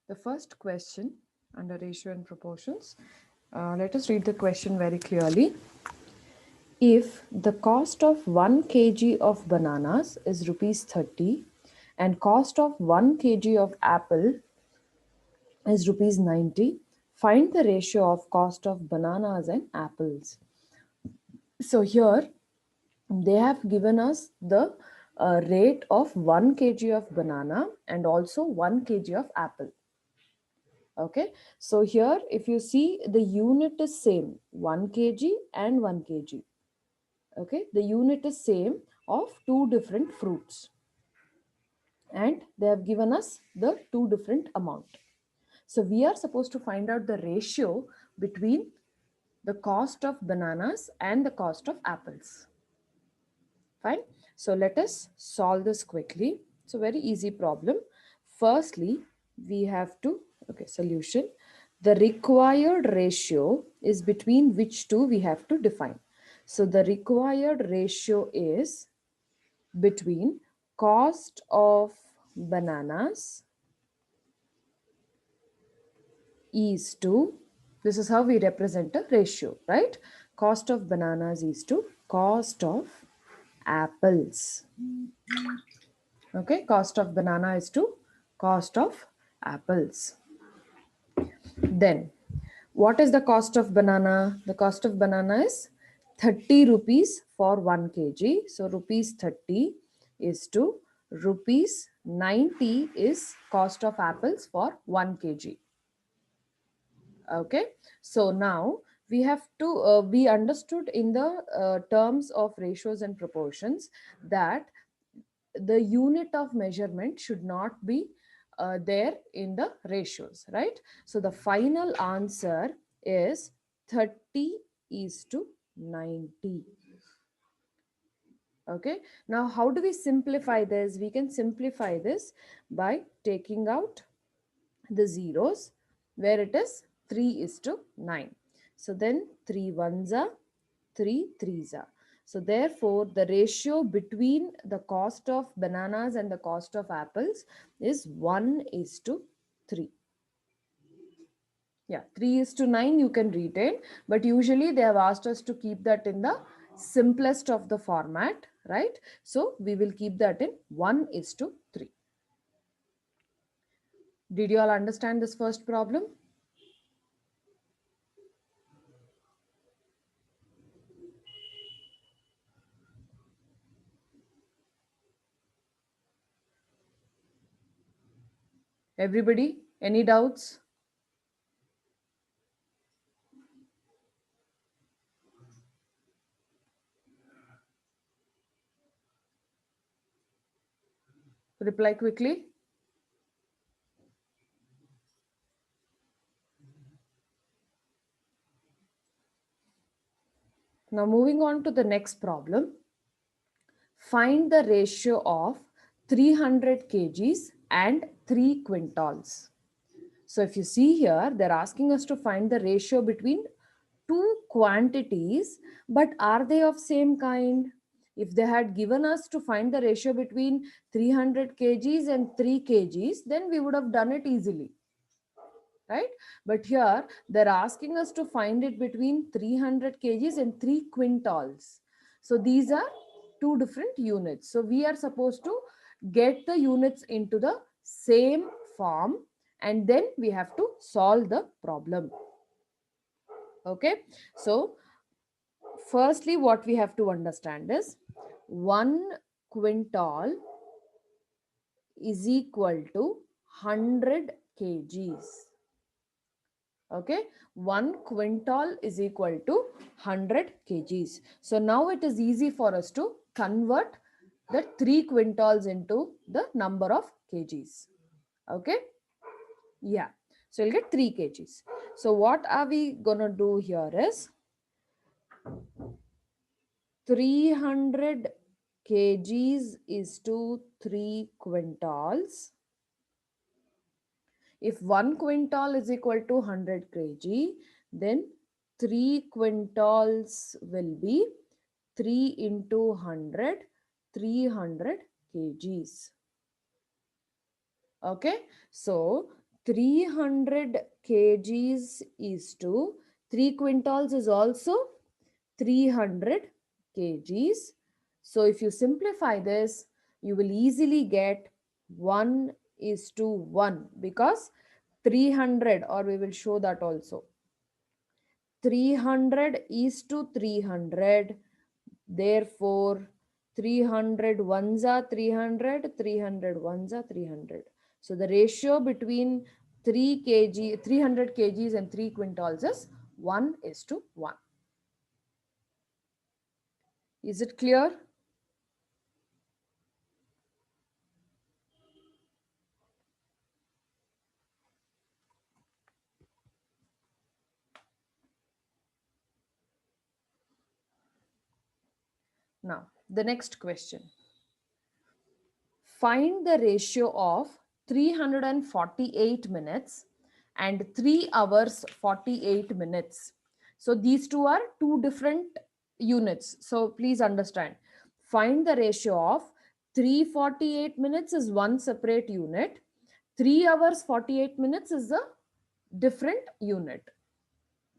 The first question under ratio and proportions. Let us read the question very clearly. If the cost of 1 kg of bananas is rupees 30 and cost of 1 kg of apple is rupees 90, find the ratio of cost of bananas and apples. So here they have given us the rate of 1 kg of banana and also 1 kg of apple. Okay, so here if you see, the unit is same, 1 kg and 1 kg. Okay, the unit is same of two different fruits, and they have given us the two different amount. So we are supposed to find out the ratio between the cost of bananas and the cost of apples. Fine. So let us solve this quickly. It's a very easy problem. Firstly, we have to, okay, solution. The required ratio is between which two we have to define. So the required ratio is between cost of bananas is to, this is how we represent a ratio, right? Cost of bananas is to cost of apples. Okay, cost of banana is to cost of apples. Then what is the cost of banana? The cost of banana is 30 rupees for 1 kg. So rupees 30 is to rupees 90 is cost of apples for 1 kg. Okay, so now we have to we understood in the terms of ratios and proportions that the unit of measurement should not be there in the ratios, right? So the final answer is 30 is to 90. Okay, now how do we simplify this? We can simplify this by taking out the zeros where it is 3 is to 9. So then 3 ones are 3 threes are. So therefore the ratio between the cost of bananas and the cost of apples is 1 is to 3. Yeah, 3 is to 9 you can retain, but usually they have asked us to keep that in the simplest of the format, right? So we will keep that in 1 is to 3. Did you all understand this first problem? Everybody, any doubts? Reply quickly. Now moving on to the next problem. Find the ratio of 300 kgs and 3 quintals. So if you see here, they're asking us to find the ratio between two quantities, but are they of same kind? If they had given us to find the ratio between 300 kgs and 3 kgs, then we would have done it easily, right? But here they're asking us to find it between 300 kgs and 3 quintals. So these are two different units. So we are supposed to get the units into the same form, and then we have to solve the problem. Okay, so firstly what we have to understand is 1 quintal is equal to 100 kgs. Okay, 1 quintal is equal to 100 kgs. So now it is easy for us to convert the 3 quintals into the number of kgs. Okay, yeah, so you'll get 3 kgs. So what are we gonna do here is 300 kgs is to 3 quintals. If 1 quintal is equal to 100 kg, then 3 quintals will be 3 into 100, 300 kgs. Okay, so 300 kgs is to 3 quintals is also 300 kgs. So if you simplify this, you will easily get 1 is to 1, because 300, or we will show that also, 300 is to 300. Therefore, 300 ones are 300, 300 ones are 300. So the ratio between 300 kgs and 3 quintals is 1 is to 1. Is it clear? Now, the next question. Find the ratio of 348 minutes and 3 hours 48 minutes. So these two are two different units. So please understand. Find the ratio of 348 minutes is one separate unit. 3 hours 48 minutes is a different unit.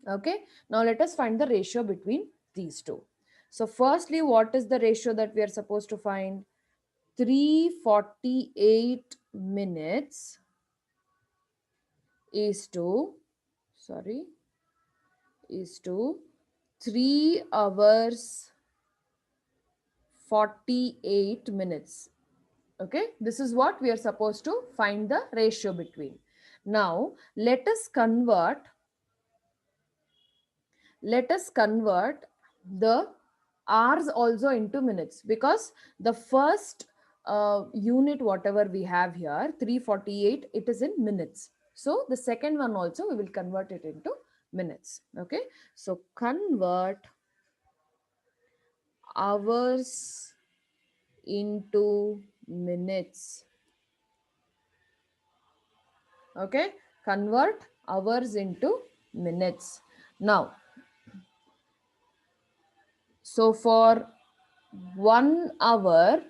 Okay. Now let us find the ratio between these two. So firstly, what is the ratio that we are supposed to find? 348 minutes is to, sorry, is to 3 hours 48 minutes. Okay, this is what we are supposed to find the ratio between. Now let us convert the hours also into minutes, because the first unit whatever we have here, 348, it is in minutes. So the second one also we will convert it into minutes. Okay, so convert hours into minutes. Okay, convert hours into minutes. Now, so for 1 hour,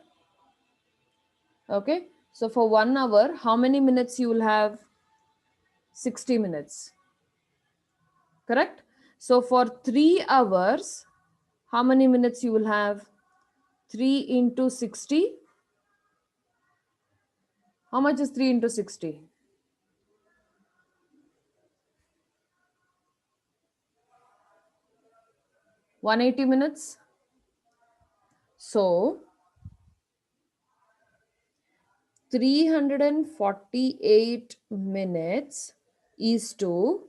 okay, so for 1 hour, how many minutes you will have? 60 minutes, correct? So for 3 hours, how many minutes you will have? 3 into 60. How much is 3 into 60? 180 minutes. So 348 minutes is to,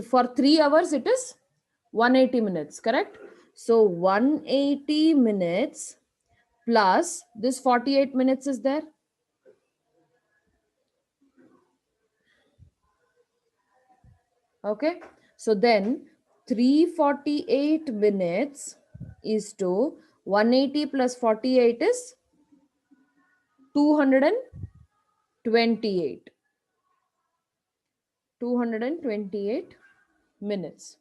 for 3 hours it is 180 minutes, correct? So 180 minutes plus this 48 minutes is there. Okay, so then 348 minutes is to 180 plus 48 is 228. 228 minutes.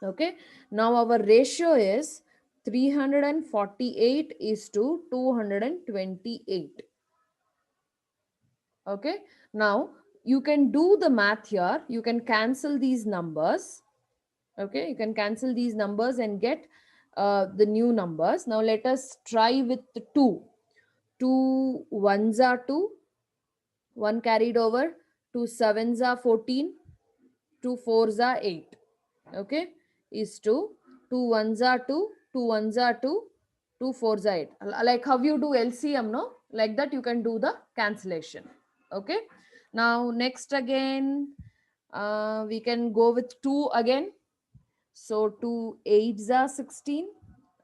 Okay, now our ratio is 348 is to 228. Okay, now you can do the math here. You can cancel these numbers. Okay, you can cancel these numbers and get the new numbers. Now let us try with the 2. 2 ones are 2, 1 carried over, 2 sevens are 14, 2 fours are 8. Okay, is 2. 2 ones are 2, 2 ones are 2, 2 fours are 8. Like how you do LCM, no? Like that you can do the cancellation. Okay, now next again, we can go with 2 again. So 2 8s are 16.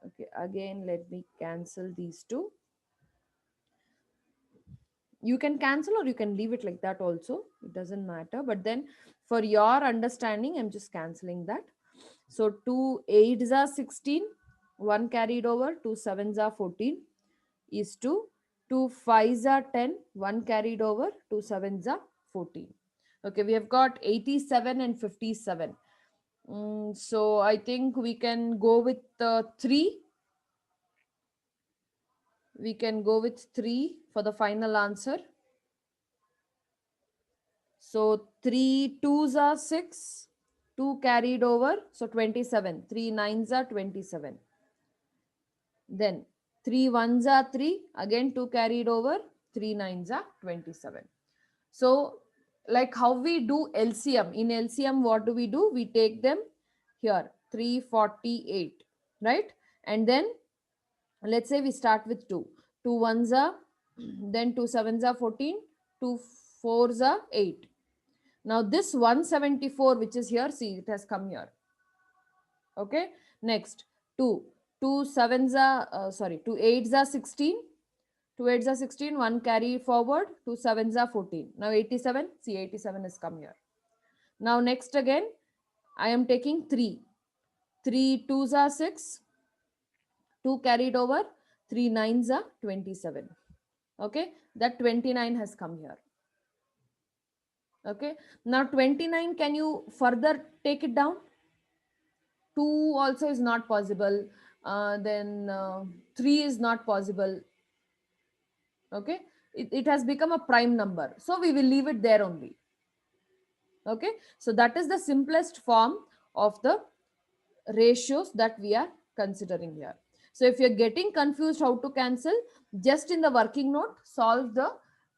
Okay, again let me cancel these two. You can cancel or you can leave it like that also. It doesn't matter. But then for your understanding, I'm just canceling that. So 2 8s are 16. 1 carried over. 2 sevens are 14. Is 2. 2 5s are 10. 1 carried over. 2 sevens are 14. Okay, we have got 87 and 57. So I think we can go with 3. We can go with 3 for the final answer. So 3 twos are 6, 2 carried over, so 27. 3 nines are 27. Then 3 ones are 3, again 2 carried over, 3 nines are 27. So, like how we do LCM, in LCM, what do? We take them here 348, right? And then let's say we start with 2. 2 ones are, then 2 sevens are 14, 2 fours are 8. Now, this 174, which is here, see, it has come here. Okay. Next, 2. 2 sevens are, sorry, 2 eights are 16. 2 eights are 16, 1 carry forward, 2 sevens are 14. Now 87, see 87 has come here. Now next again, I am taking 3. 3 twos are 6, 2 carried over, 3 nines are 27. Okay, that 29 has come here. Okay, now 29, can you further take it down? 2 also is not possible. Then 3 is not possible. Okay, it has become a prime number. So we will leave it there only. Okay, so that is the simplest form of the ratios that we are considering here. So if you're getting confused how to cancel, just in the working note solve the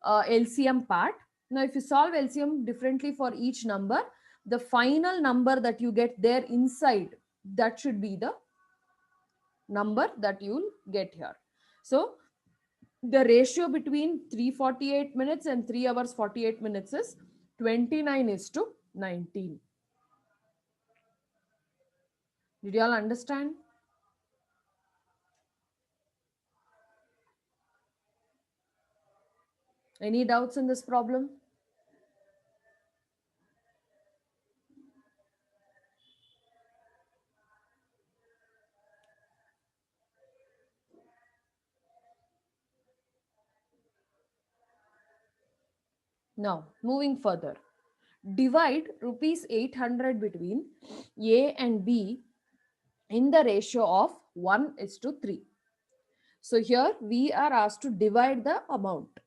LCM part. Now if you solve LCM differently for each number, the final number that you get there inside, that should be the number that you'll get here. So the ratio between 348 minutes and 3 hours 48 minutes is 29 is to 19. Did you all understand? Any doubts in this problem? Now, moving further, divide rupees 800 between A and B in the ratio of 1 is to 3. So here we are asked to divide the amount.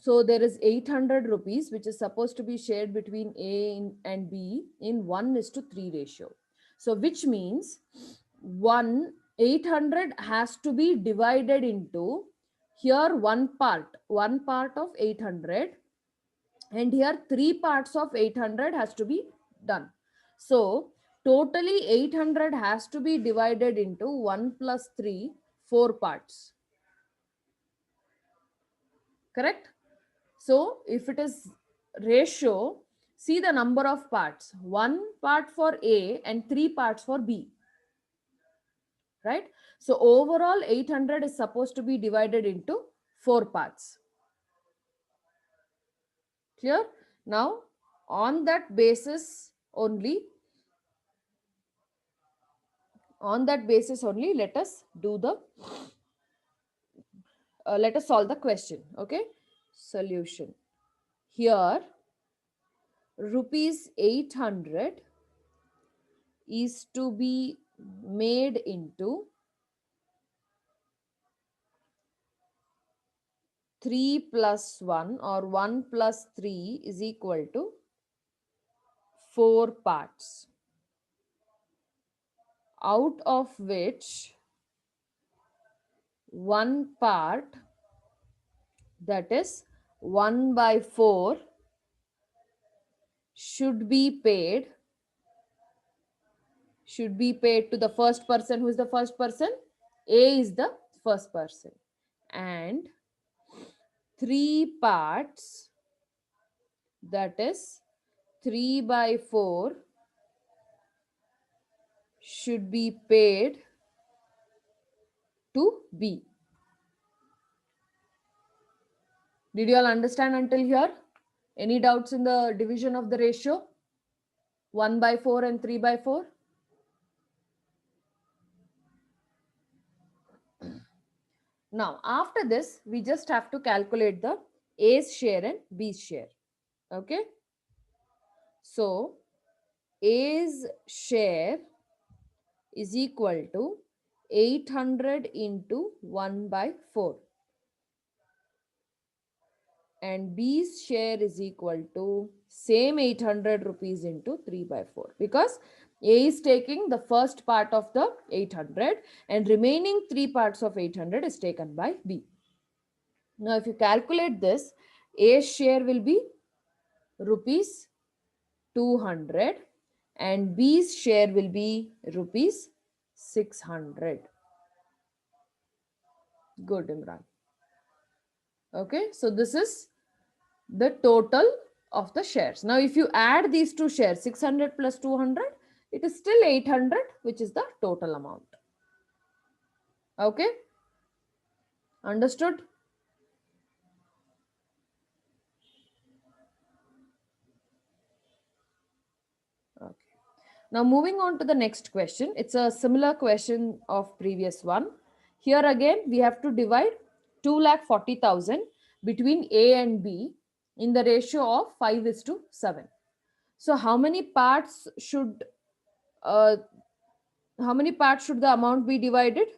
So there is 800 rupees which is supposed to be shared between A and B in 1 is to 3 ratio. So which means 800 has to be divided into here one part of 800, and here 3 parts of 800 has to be done. So totally 800 has to be divided into 1 plus 3, 4 parts. Correct? So if it is ratio, see the number of parts. 1 part for A and 3 parts for B. Right? So overall 800 is supposed to be divided into 4 parts. Clear? Now on that basis only, let us do the let us solve the question. Okay, solution. Here rupees 800 is to be made into 3 plus 1 or 1 plus 3 is equal to 4 parts, out of which one part, that is 1 by 4, should be paid to the first person. Who is the first person? A is the first person. And 3 parts, that is 3 by 4, should be paid to B. Did you all understand until here? Any doubts in the division of the ratio? 1 by 4 and 3 by 4? Now, after this, we just have to calculate the A's share and B's share. Okay? So, A's share is equal to 800 into 1 by 4. and B's share is equal to same 800 rupees into 3 by 4, because A is taking the first part of the 800 and remaining 3 parts of 800 is taken by B. Now if you calculate this, A's share will be rupees 200 and B's share will be rupees 600. Good, Imran. Okay, so this is the total of the shares. Now if you add these two shares, 600 plus 200, it is still 800, which is the total amount. Okay, understood? Okay. Now moving on to the next question. It's a similar question of previous one. Here again we have to divide 2,40,000 between A and B in the ratio of 5:7. So uh, how many parts should the amount be divided?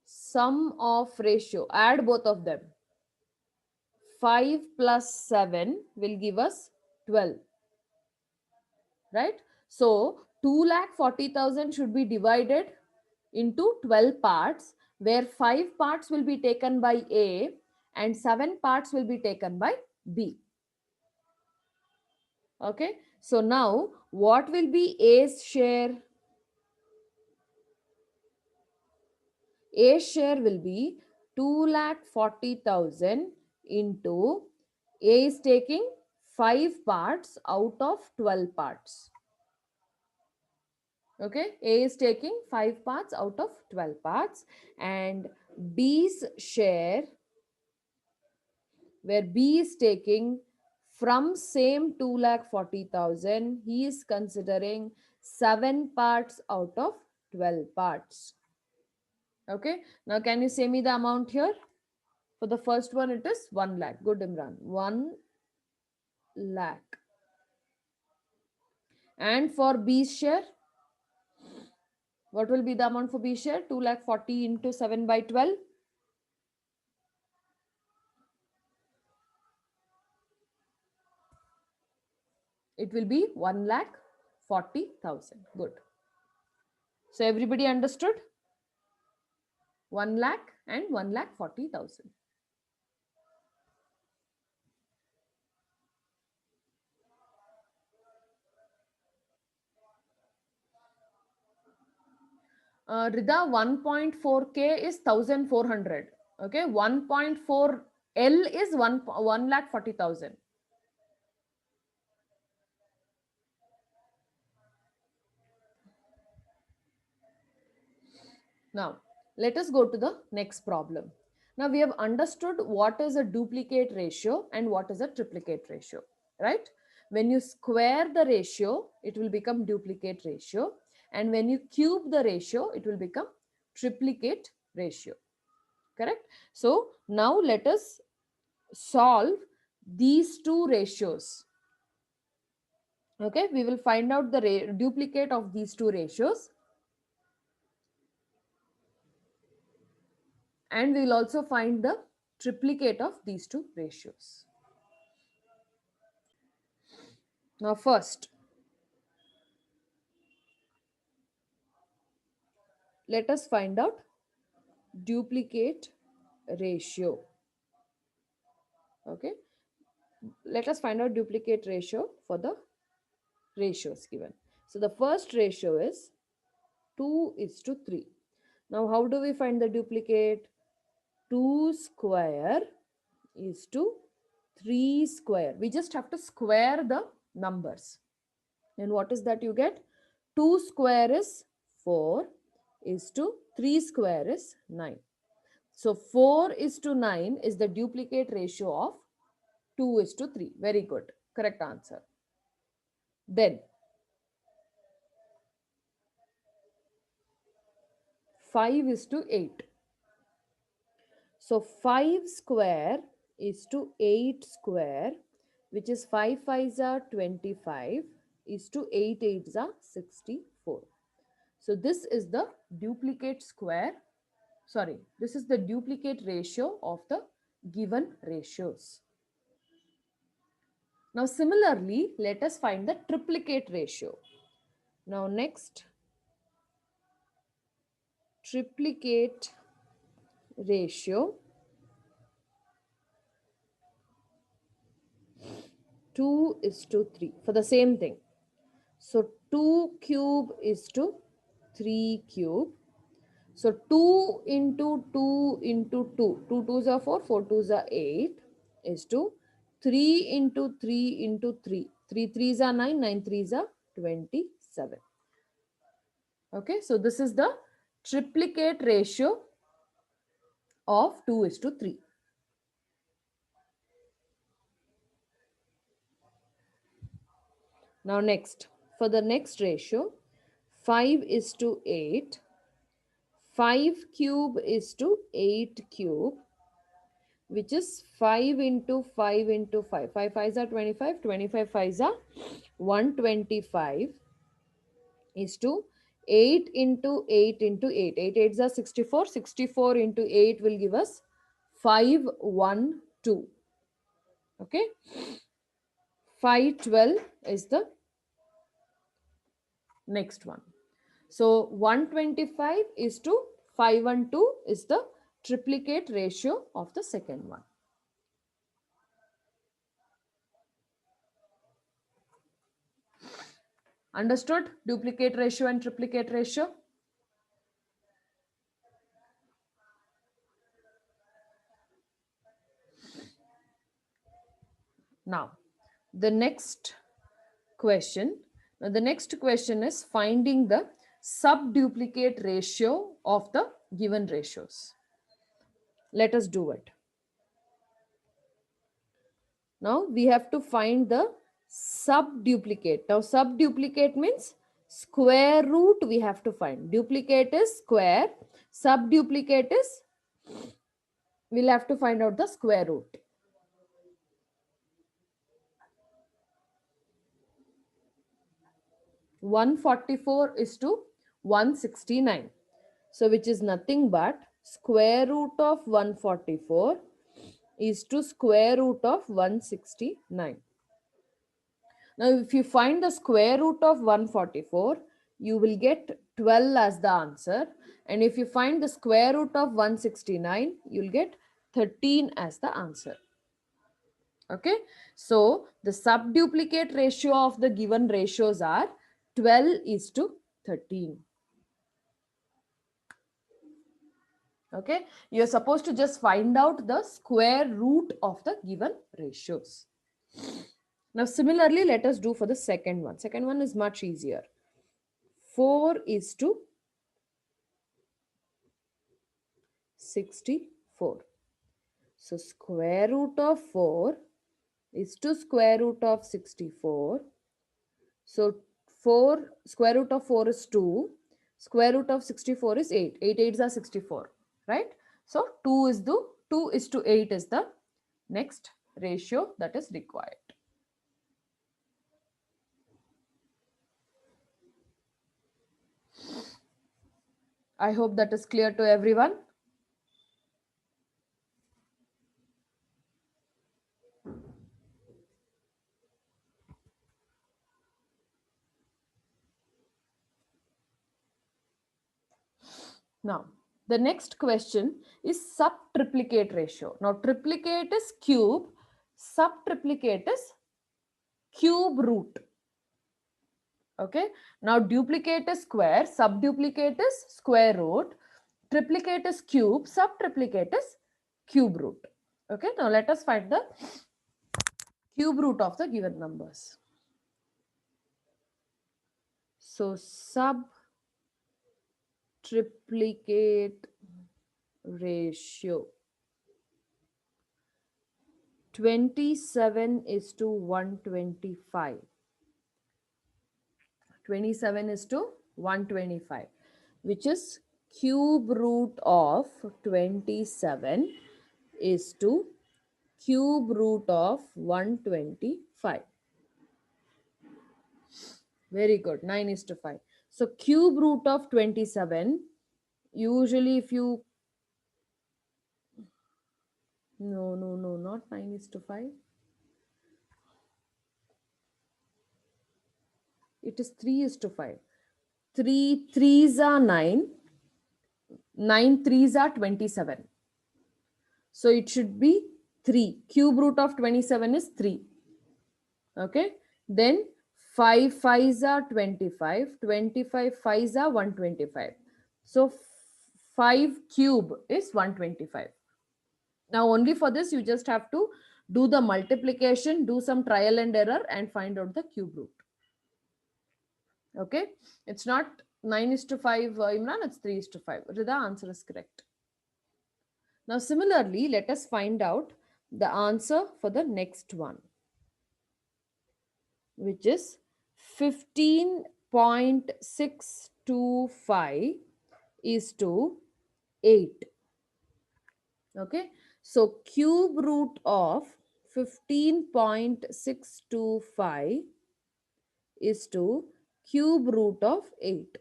Sum of ratio, add both of them. 5 plus 7 will give us 12, right? So 2,40,000 should be divided into 12 parts, where 5 parts will be taken by A and 7 parts will be taken by B. Okay, so now what will be A's share? A's share will be 2,40,000 into A is taking 5 parts out of 12 parts. Okay, A is taking 5 parts out of 12 parts, and B's share, where B is taking from same 2,40,000, he is considering 7 parts out of 12 parts. Okay, now can you say me the amount here? For the first one, it is 1 lakh. Good, Imran. 1 lakh. And for B's share, what will be the amount for B share? 2,40,000 into 7 by 12. It will be 1,40,000. Good. So everybody understood? 1 lakh and 1,40,000. Rida, 1.4K is 1,400. Okay, 1.4 L is 1,40,000. Now, let us go to the next problem. Now, we have understood what is a duplicate ratio and what is a triplicate ratio, right? When you square the ratio, it will become duplicate ratio. And when you cube the ratio, it will become triplicate ratio, correct? So, now let us solve these two ratios. Okay, we will find out the duplicate of these two ratios, and we will also find the triplicate of these two ratios. Now first, let us find out duplicate ratio. Okay, let us find out duplicate ratio for the ratios given. So the first ratio is 2:3. Now how do we find the duplicate? 2 square is to 3 square. We just have to square the numbers. And what is that you get? 2 square is 4 is to 3 square is 9. So 4:9 is the duplicate ratio of 2:3. Very good. Correct answer. Then 5:8. So 5 square is to 8 square, which is 5 5s are 25, is to 8 8s are 64. So this is the duplicate square Sorry, this is the duplicate ratio of the given ratios. Now similarly, let us find the triplicate ratio. Now next, triplicate ratio 2 is to 3 for the same thing. So 2 cube is to 3 cube. So 2 into 2 into 2, 2 twos are 4, 4 twos are 8 is to 3 into 3 into 3, 3 threes are 9, 9 threes are 27. Okay, so this is the triplicate ratio of 2 is to 3. Now next, for the next ratio, 5 is to 8, 5 cube is to 8 cube, which is 5 into 5 into 5. 5 5s are 25, 25 5s are 125 is to 8 into 8 into 8. 8 8s are 64, 64 into 8 will give us 512. Okay, 512 is the next one. So 125 is to 512 is the triplicate ratio of the second one. Understood? Duplicate ratio and triplicate ratio. Now, the next question. Now, the next question is finding the subduplicate ratio of the given ratios. Let us do it. Now, we have to find the subduplicate. Now, subduplicate means square root we have to find. Duplicate is square. Subduplicate is, we'll have to find out the square root. One 144 is to 169. So which is nothing but square root of 144 is to square root of 169. Now if you find the square root of 144, you will get 12 as the answer. And if you find the square root of 169, you'll get 13 as the answer. Okay, so the subduplicate ratio of the given ratios are 12 is to 13. Okay, you're supposed to just find out the square root of the given ratios. Now similarly, let us do for the second one. Second one is much easier. 4 is to 64. So square root of 4 is to square root of 64. So 4 square root of 4 is 2. Square root of 64 is 8. 8 8s are 64, right? So 2 is to 8 is the next ratio that is required. I hope that is clear to everyone. Now, the next question is subtriplicate ratio. Now, triplicate is cube, subtriplicate is cube root. Okay. Now, duplicate is square, subduplicate is square root, triplicate is cube, subtriplicate is cube root. Okay. Now, let us find the cube root of the given numbers. So, subtriplicate ratio 27 is to 125. 27 is to 125, which is cube root of 27 is to cube root of 125. Very good. 9 is to 5. So cube root of 27, usually if you No, no, no, not 9 is to 5. It is 3 is to 5. 3 threes are 9. 9 threes are 27. So it should be 3. Cube root of 27 is 3. Okay. Then 5 fives are 25. 25 fives are 125. So 5 cube is 125. Now only for this you just have to do the multiplication, do some trial and error and find out the cube root. Okay. It's not 9 is to 5, Imran, it's 3 is to 5. The answer is correct. Now similarly, let us find out the answer for the next one, which is 15.625 is to 8. Okay. So cube root of 15.625 is to cube root of 8.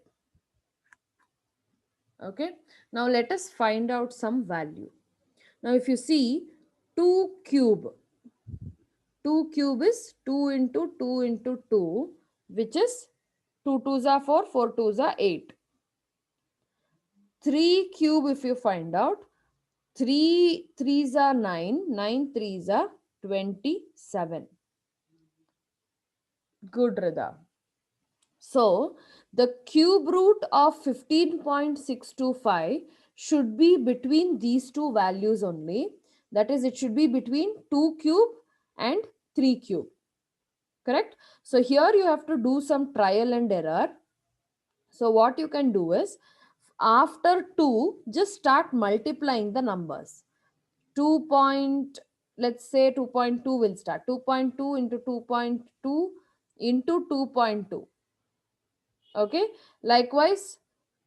Okay. Now let us find out some value. Now if you see 2 cube, 2 cube is 2 into 2 into 2, which is 2 twos are 4, 4 twos are 8. 3 cube if you find out, 3 threes are 9, 9 threes are 27. Good, Rida. So the cube root of 15.625 should be between these two values only. That is, it should be between 2 cube and 3 cube. Correct? So here you have to do some trial and error. So what you can do is, after 2, just start multiplying the numbers. 2 point, let's say 2.2 will start. 2.2 into 2.2 into 2.2. Okay. Likewise,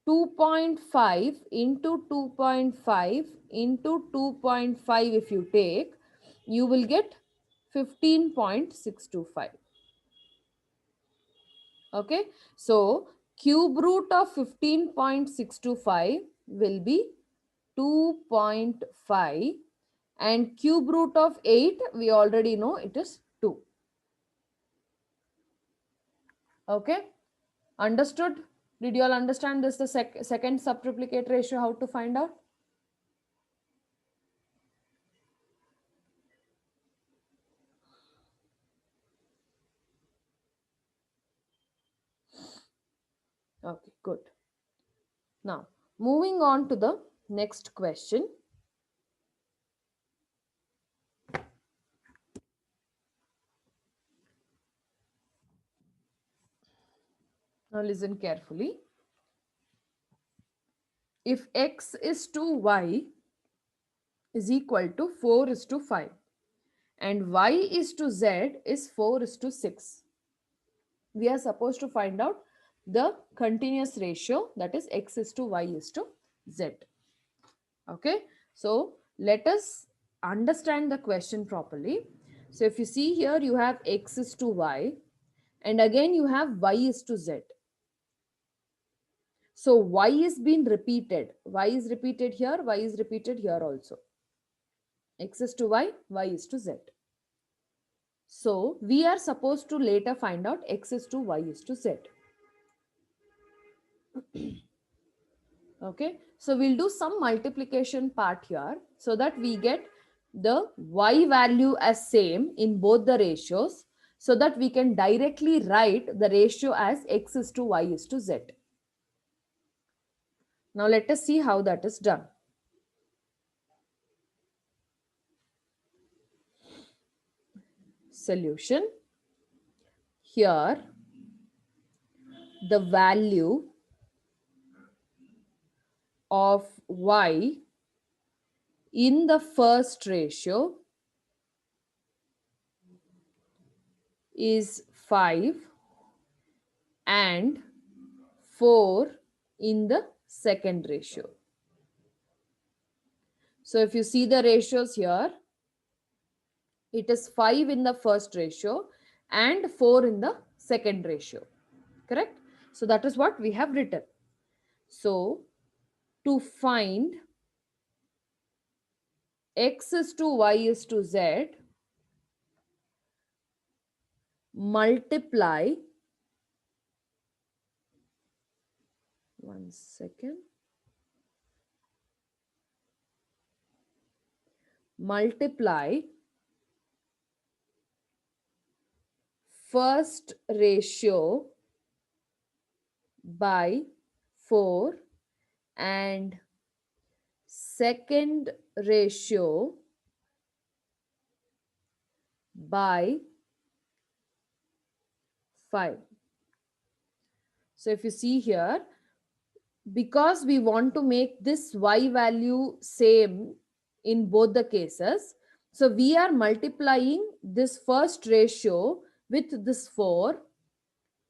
2.5 into 2.5 into 2.5 if you take, you will get 15.625. Okay. So cube root of 15.625 will be 2.5 and cube root of 8 we already know it is 2. Okay. Understood? Did you all understand this, the second subtriplicate ratio, how to find out? Okay, good. Now, moving on to the next question. Now, listen carefully. If x is to y is equal to 4 is to 5 and y is to z is 4 is to 6, we are supposed to find out the continuous ratio, that is x is to y is to z. Okay, so let us understand the question properly. So if you see here, you have x is to y and again you have y is to z. So y is being repeated. Y is repeated here, y is repeated here also. X is to y, y is to z. So we are supposed to later find out x is to y is to z. Okay, so we'll do some multiplication part here so that we get the y value as same in both the ratios, so that we can directly write the ratio as x is to y is to z. Now let us see how that is done. Solution. Here the value of y in the first ratio is 5 and 4 in the second ratio. So if you see the ratios here, it is 5 in the first ratio and 4 in the second ratio. Correct? So that is what we have written. So to find x is to y is to z multiply, one second, multiply first ratio by 4 and second ratio by 5. So if you see here, because we want to make this y value same in both the cases, so we are multiplying this first ratio with this 4,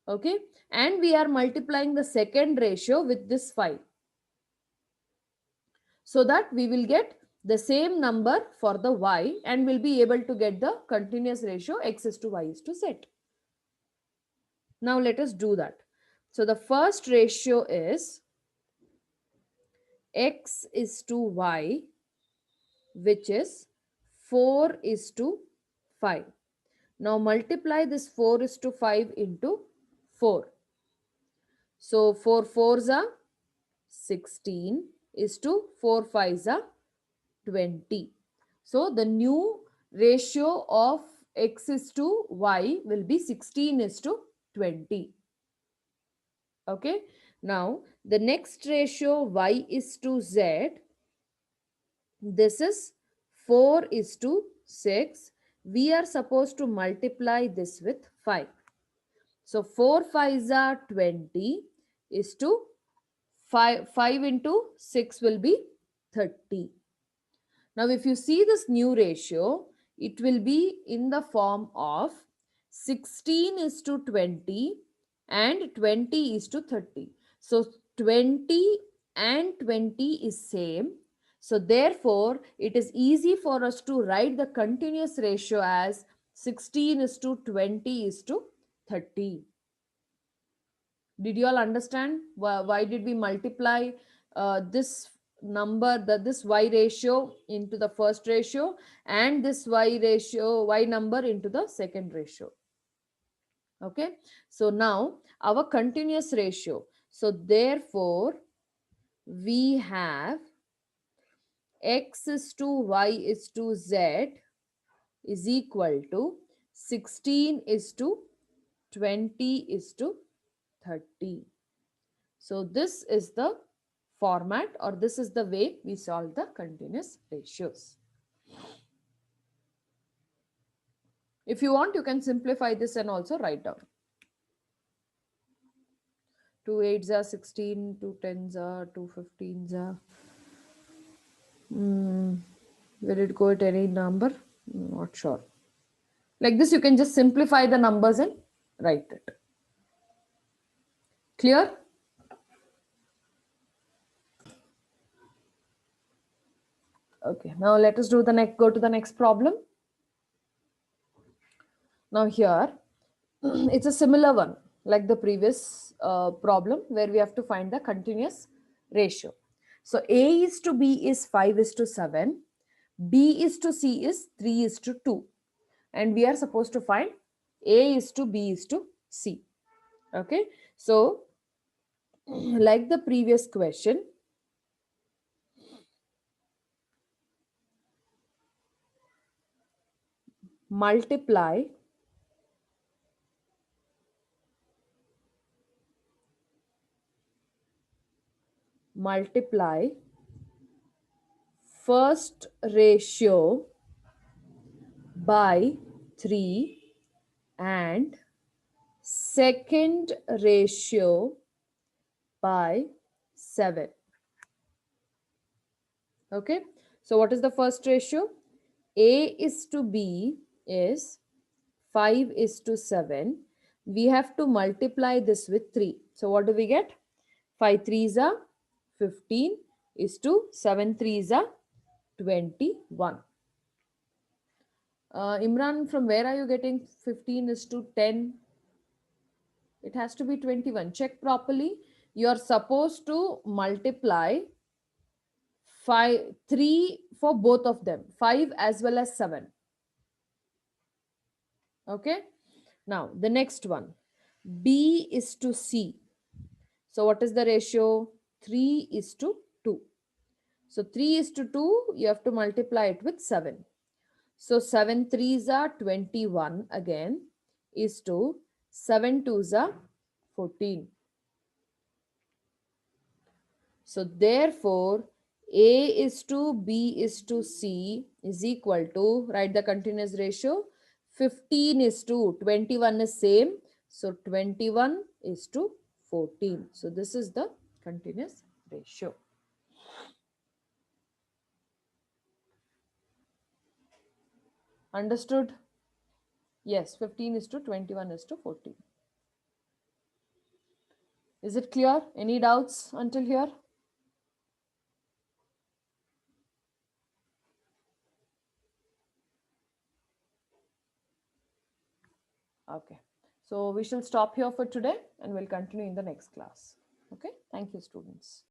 okay, and we are multiplying the second ratio with this 5, so that we will get the same number for the y and will be able to get the continuous ratio x is to y is to z. Now let us do that. So the first ratio is x is to y, which is 4 is to 5. Now multiply this 4 is to 5 into 4. So 4 4s are 16 is to 4 5s are 20. So the new ratio of x is to y will be 16 is to 20. Okay. Now the next ratio y is to z, this is 4 is to 6. We are supposed to multiply this with 5. So 4 5s are 20 is to 5 into 6 will be 30. Now if you see this new ratio, it will be in the form of 16 is to 20 and 20 is to 30. So 20 and 20 is same. So therefore, it is easy for us to write the continuous ratio as 16 is to 20 is to 30. Did you all understand why did we multiply this number, this y ratio into the first ratio and this y number into the second ratio? Okay, so now our continuous ratio, so therefore we have x is to y is to z is equal to 16 is to 20 is to 30. So this is the format, or this is the way we solve the continuous ratios. If you want, you can simplify this and also write down. 2 8s are 16, 2 10s are 2 15s are. Will it go at any number? Not sure. Like this, you can just simplify the numbers and write it. Clear? Okay, now let us do the next, go to the next problem. Now here, it's a similar one like the previous problem where we have to find the continuous ratio. So A is to B is 5 is to 7, B is to C is 3 is to 2, and we are supposed to find A is to B is to C. Okay, so like the previous question, multiply first ratio by 3 and second ratio by 7. Okay, so what is the first ratio? A is to B is 5 is to 7. We have to multiply this with 3. So what do we get? 5 3s are 15 is to 7 3s are 21. Imran, from where are you getting 15 is to 10? It has to be 21. Check properly. You are supposed to multiply 5, 3 for both of them, 5 as well as 7. Okay. Now the next one, B is to C. So what is the ratio? 3 is to 2. So 3 is to 2, you have to multiply it with 7. So 7 threes are 21 again is to 7 twos are 14. So therefore, A is to B is to C is equal to, write the continuous ratio, 15 is to 21 is same. So 21 is to 14. So this is the continuous ratio. Understood? Yes, 15 is to 21 is to 14. Is it clear? Any doubts until here? Okay. So we shall stop here for today and we'll continue in the next class. Okay. Thank you, students.